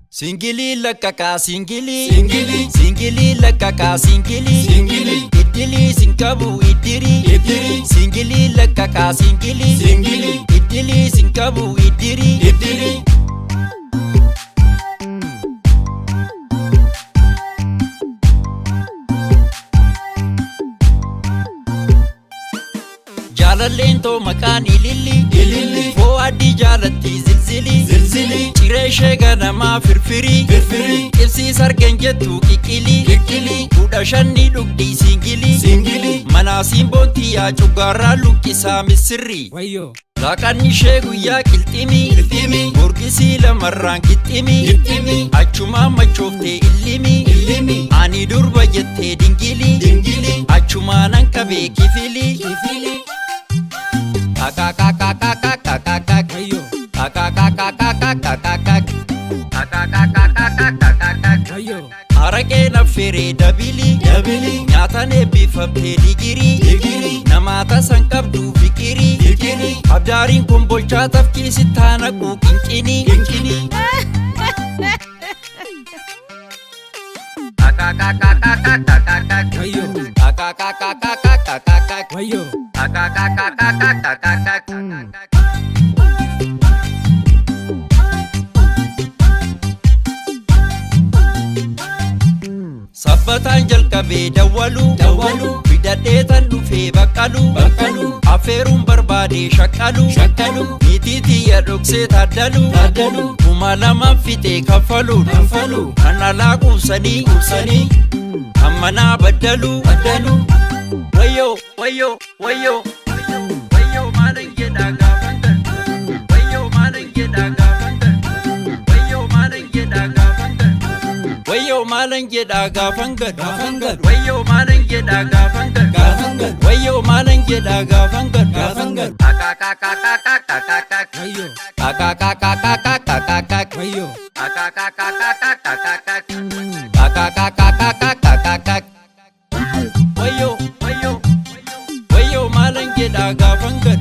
Singili lakaka singili singili lakaka singili idili sinkabu idiri singili lakaka singili idili sinkabu idiri Jalalento makani lili Foadi jalati zilzili Chireshe ganama firfiri Kilsi sargenjetu kikili Udashani dugdi singili Mana simbonti ya chugara lukisa misiri Zakani shegu ya kiltimi Murgisi lamarran kitimi Achuma machofte illimi Ani durba jette dingili Achuma nankabe kifili Arake na fere dabili Nyatane bifabte digiri Namata sankabdu fikiri Abdarin kumbolcha tafki sitana ku kinkini Sabbatan jalqabe dawalu Fidadeetan dhufe baqalu Afeerun barbaade shakkalu Nititi ya dhokse taddalu Kuma lama fite kaffalu Kana laa qubsanii Ammana baddalu Wayo maanan jedha gaafanta Wayo maanan jedha gaafanta Wayo maanan jedha gaafanta Wayo maanan jedha gaafanga Wayo maanan jedha gaafanga Wayo maanan jedha gaafanga Wayo maanan jedha gaafanga